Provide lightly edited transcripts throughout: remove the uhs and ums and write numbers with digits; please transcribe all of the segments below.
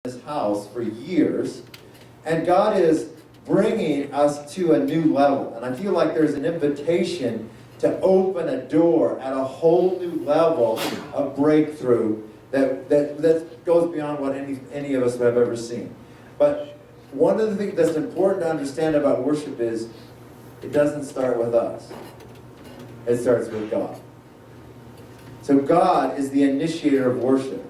this house for years, and God is bringing us to a new level. And I feel like there's an invitation to open a door at a whole new level of breakthrough that goes beyond what any of us have ever seen. But one of the things that's important to understand about worship is it doesn't start with us. It starts with God. So God is the initiator of worship.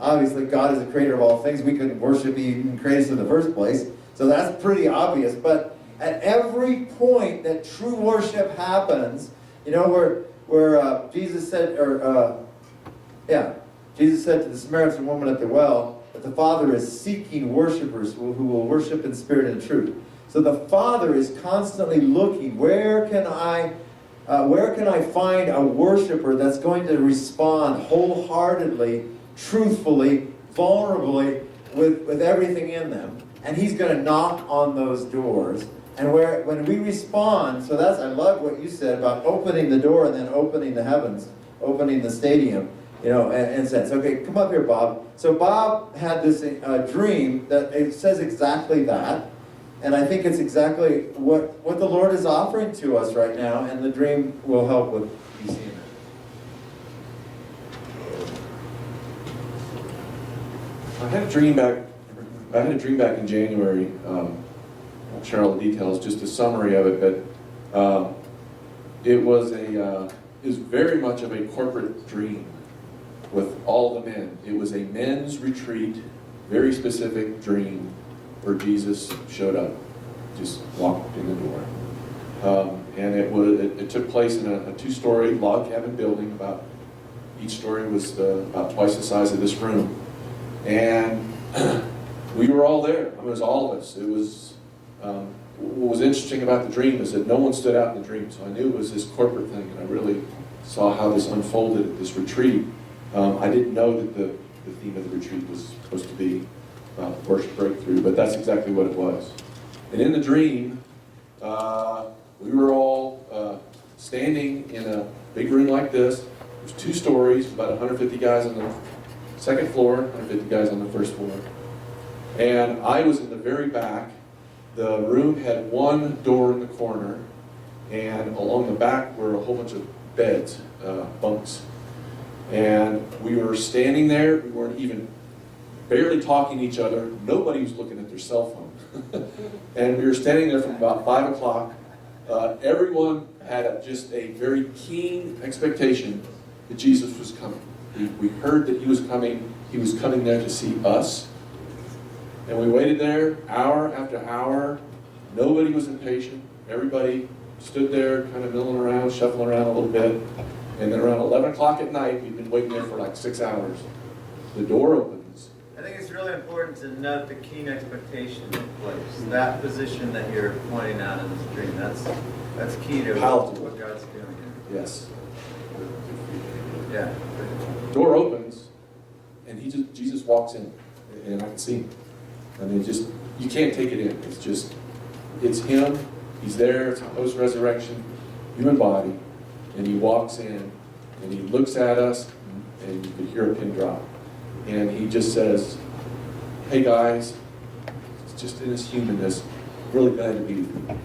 Obviously, God is the creator of all things. We couldn't worship He even created us in the first place. So that's pretty obvious. But at every point that true worship happens, you know, where Jesus said, Jesus said to the Samaritan woman at the well that the Father is seeking worshipers who will worship in spirit and truth. So the Father is constantly looking, where can I find a worshiper that's going to respond wholeheartedly, truthfully, vulnerably, with everything in them? And He's going to knock on those doors. And when we respond, so I love what you said about opening the door and then opening the heavens, opening the stadium, you know, and sense. Okay, come up here, Bob. So Bob had this dream that it says exactly that. And I think it's exactly what the Lord is offering to us right now, and the dream will help with you seeing it. I had a dream back in January. I won't share all the details, just a summary of it. But it was very much of a corporate dream with all the men. It was a men's retreat, very specific dream, where Jesus showed up, just walked in the door. And it took place in a two-story log cabin building. Each story was about twice the size of this room. And we were all there. I mean, it was all of us. It was, what was interesting about the dream is that no one stood out in the dream. So I knew it was this corporate thing, and I really saw how this unfolded at this retreat. I didn't know that the theme of the retreat was supposed to be worship breakthrough, but that's exactly what it was. And in the dream, we were all standing in a big room like this. It was two stories, about 150 guys on the second floor, 150 guys on the first floor. And I was in the very back. The room had one door in the corner, and along the back were a whole bunch of beds, bunks. And we were standing there. We weren't even barely talking to each other. Nobody was looking at their cell phone. And we were standing there from about 5 o'clock. Everyone had just a very keen expectation that Jesus was coming. We heard that He was coming. He was coming there to see us. And we waited there hour after hour. Nobody was impatient. Everybody stood there kind of milling around, shuffling around a little bit. And then around 11 o'clock at night, we'd been waiting there for like 6 hours. The door opens. I think it's really important to note the keen expectation in place. That position that you're pointing out in this dream, that's key to what God's doing here. Yes. Yeah. The door opens, and Jesus walks in, and I can see Him. I mean, you can't take it in. It's Him. He's there. It's a post-resurrection human body, and He walks in, and He looks at us, and you could hear a pin drop. And He just says, "Hey guys," it's just in His humanness, "really glad to be with you."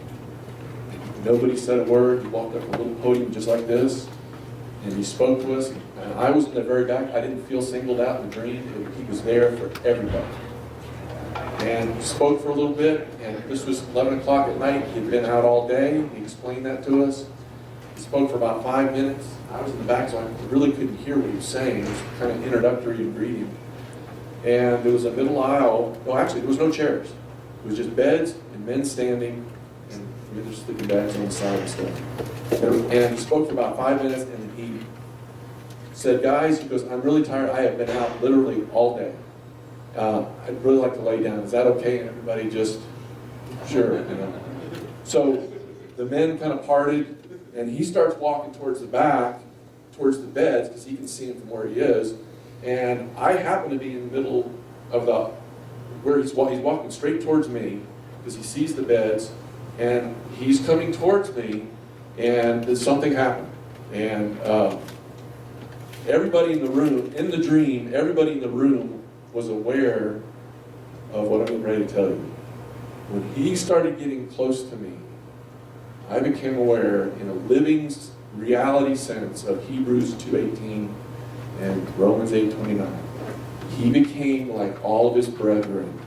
Nobody said a word. He walked up to a little podium just like this, and He spoke to us. And I was in the very back. I didn't feel singled out in the dream. He was there for everybody. And spoke for a little bit, and this was 11 o'clock at night. He'd been out all day. He explained that to us. He spoke for about 5 minutes. I was in the back, so I really couldn't hear what he was saying. It was kind of introductory and greeting. And there was a middle aisle. No, actually, there was no chairs. It was just beds and men standing, and other sleeping bags on the side and stuff. And he spoke for about 5 minutes, and then he said, "Guys," he goes, "I'm really tired. I have been out literally all day. I'd really like to lay down. Is that okay?" And everybody just, sure, you know. So the men kind of parted, and he starts walking towards the back, towards the beds, because he can see them from where he is. And I happen to be in the middle of where he's walking straight towards me, because he sees the beds, and he's coming towards me, and something happened. And everybody in the room, in the dream, everybody in the room was aware of what I'm getting ready to tell you. When he started getting close to me, I became aware in a living reality sense of Hebrews 2:18 and Romans 8:29. He became like all of his brethren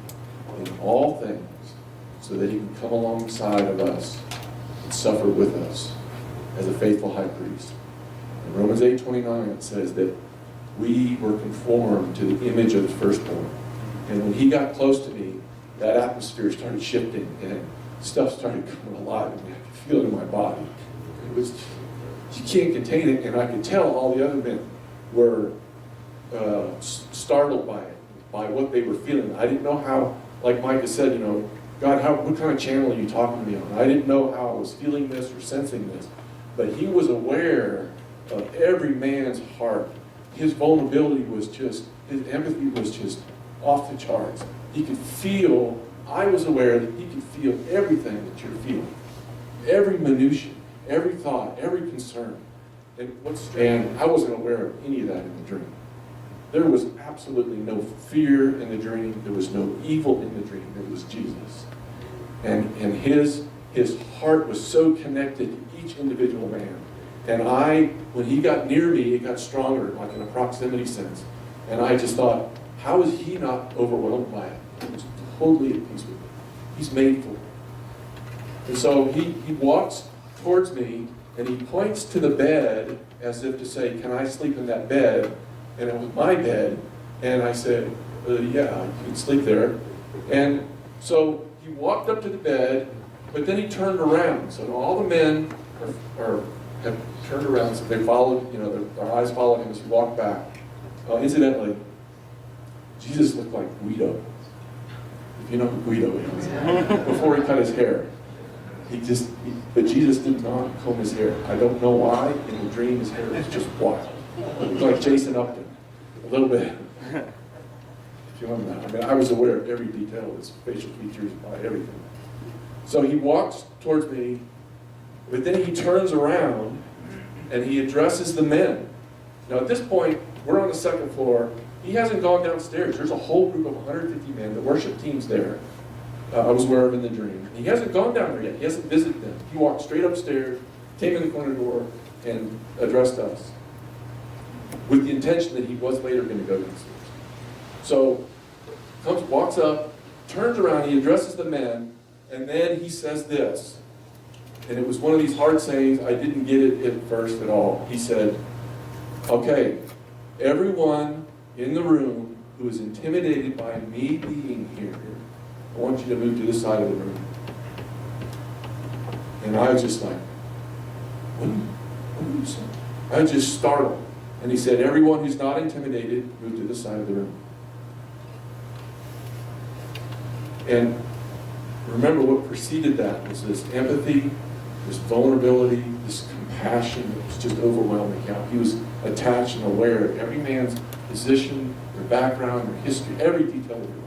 in all things, so that he can come alongside of us and suffer with us as a faithful high priest. In Romans 8:29 it says that we were conformed to the image of the firstborn. And when he got close to me, that atmosphere started shifting and stuff started coming alive. I could feel it in my body. It was, you can't contain it, and I could tell all the other men were startled by it, by what they were feeling. I didn't know how, like Micah said, God, what kind of channel are you talking to me on? I didn't know how I was feeling this or sensing this. But he was aware of every man's heart. His vulnerability was just, his empathy was just off the charts. He could feel, I was aware that he could feel everything that you're feeling. Every minutia, every thought, every concern. And I wasn't aware of any of that in the dream. There was absolutely no fear in the dream. There was no evil in the dream. It was Jesus. And his heart was so connected to each individual man. And when he got near me, it got stronger, like in a proximity sense. And I just thought, how is he not overwhelmed by it? He was totally at peace with me. He's made for it. And so he walks towards me, and he points to the bed as if to say, can I sleep in that bed? And it was my bed. And I said, yeah, you can sleep there. And so he walked up to the bed, but then he turned around. So all the men have turned around, so they followed, their eyes followed him as he walked back. Incidentally, Jesus looked like Guido. If you know who Guido is. Before he cut his hair. But Jesus did not comb his hair. I don't know why. In the dream, his hair was just wild. It looked like Jason Upton. A little bit. If you remember that. I mean, I was aware of every detail of his facial features, by everything. So he walks towards me, but then he turns around and he addresses the men. Now at this point, we're on the second floor. He hasn't gone downstairs. There's a whole group of 150 men. The worship team's there. I was aware of in the dream. He hasn't gone down there yet. He hasn't visited them. He walked straight upstairs, came in the corner door, and addressed us with the intention that he was later going to go downstairs. So, walks up, turns around, he addresses the men, and then he says this. And it was one of these hard sayings. I didn't get it at first at all. He said, okay, everyone in the room who is intimidated by me being here, I want you to move to this side of the room. And I was just like, what are you saying? I was just startled. And he said, everyone who's not intimidated, move to this side of the room. And remember, what preceded that was this empathy, this vulnerability, this compassion that was just overwhelming. He was attached and aware of every man's position, their background, their history, every detail of their life.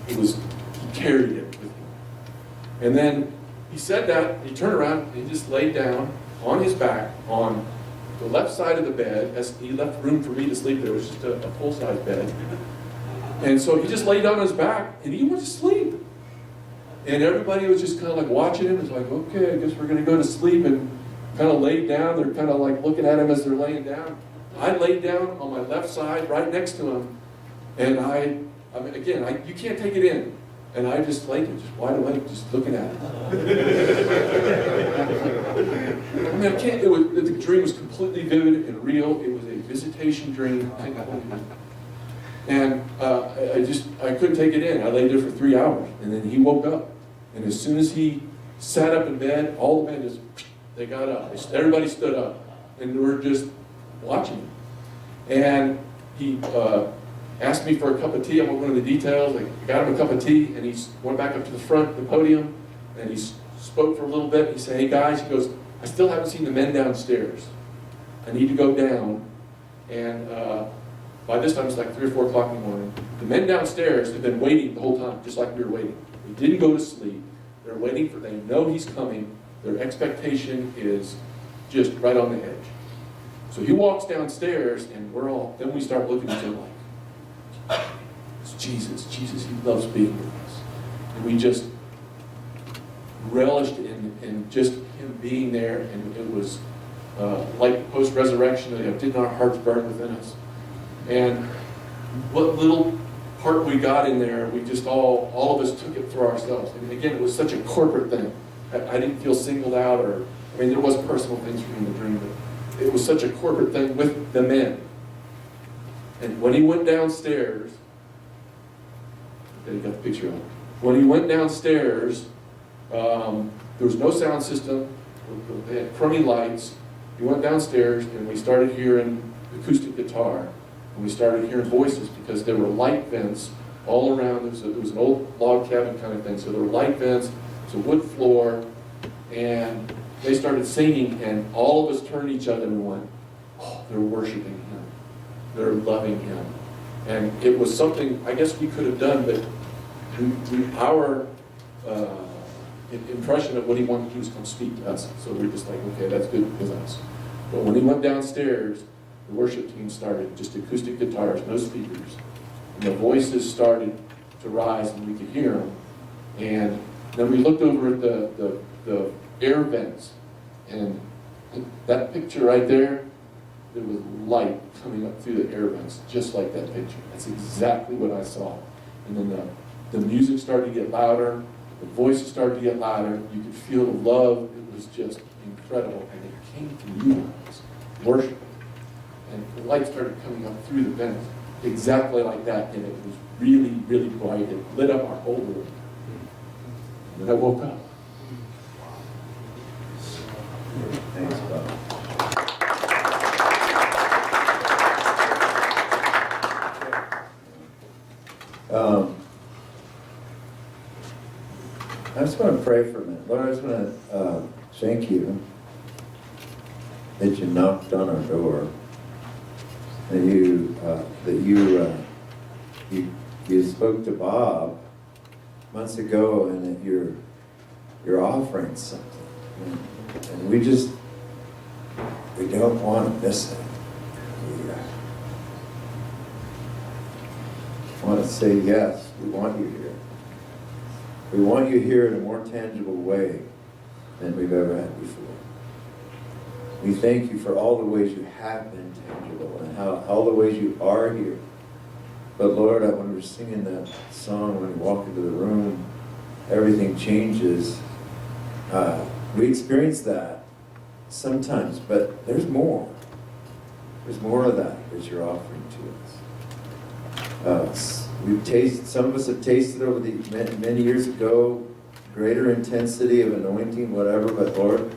He carried it with him. And then he said that, he turned around, and he just laid down on his back on the left side of the bed, as he left room for me to sleep there. It was just a full-size bed. And so he just laid down on his back, and he went to sleep. And everybody was just kind of like watching him. It was like, okay, I guess we're going to go to sleep, and kind of laid down. They're kind of like looking at him as they're laying down. I laid down on my left side, right next to him, and you can't take it in. And I just laid there, just wide awake, just looking at it. I mean, the dream was completely vivid and real. It was a visitation dream. And I couldn't take it in. I laid there for 3 hours, and then he woke up. And as soon as he sat up in bed, all the men they got up. Everybody stood up, and we were just watching him. And he asked me for a cup of tea. I won't go into the details. I got him a cup of tea, and he went back up to the front of the podium, and he spoke for a little bit. He said, hey guys, he goes, I still haven't seen the men downstairs. I need to go down. And by this time, it's like 3 or 4 o'clock in the morning. The men downstairs have been waiting the whole time, just like we were waiting. They didn't go to sleep. They're waiting they know he's coming. Their expectation is just right on the edge. So he walks downstairs, and then we start looking at him like, so Jesus, Jesus. He loved speaking with us. And we just relished in just him being there, and it was like post-resurrection, didn't our hearts burn within us? And what little part we got in there, we just all of us took it for ourselves. And again, it was such a corporate thing. I didn't feel singled out, there was personal things for me in the dream, but it was such a corporate thing with the men. And when he went downstairs, you got the picture of it. When he went downstairs, there was no sound system. They had crummy lights. He went downstairs, and we started hearing acoustic guitar. And we started hearing voices because there were light vents all around. There was an old log cabin kind of thing. So there were light vents, it was a wood floor, and they started singing, and all of us turned to each other and went, oh, they're worshiping him. They're loving him. And it was something I guess we could have done, but our impression of what he wanted to do was come speak to us. So we're just like, okay, that's good with us. But when he went downstairs, the worship team started, just acoustic guitars, no speakers. And the voices started to rise, and we could hear them. And then we looked over at the air vents, and that picture right there, there was light coming up through the air vents, just like that picture. That's exactly what I saw. And then the music started to get louder, the voices started to get louder, you could feel the love. It was just incredible. And it came to you guys, worshiping. And the light started coming up through the vents, exactly like that, and it was really, really bright. It lit up our whole room. And then I woke up. Thanks, Bob. I just want to pray for a minute. Lord, I just want to thank you that you knocked on our door, that you spoke to Bob months ago, and that you're offering something, and we don't want to miss it. We want to say yes. We want you here. We want you here in a more tangible way than we've ever had before. We thank you for all the ways you have been tangible and all the ways you are here. But Lord, when we're singing that song, when we walk into the room, everything changes. We experience that sometimes, but there's more. There's more of that you're offering to us. Some of us have tasted over the many years ago, greater intensity of anointing, whatever, but Lord,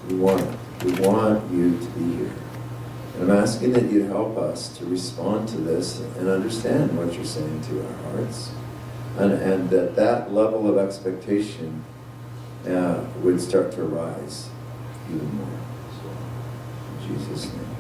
we want you to be here. And I'm asking that you help us to respond to this and understand what you're saying to our hearts. And that level of expectation would start to rise even more. So, in Jesus' name.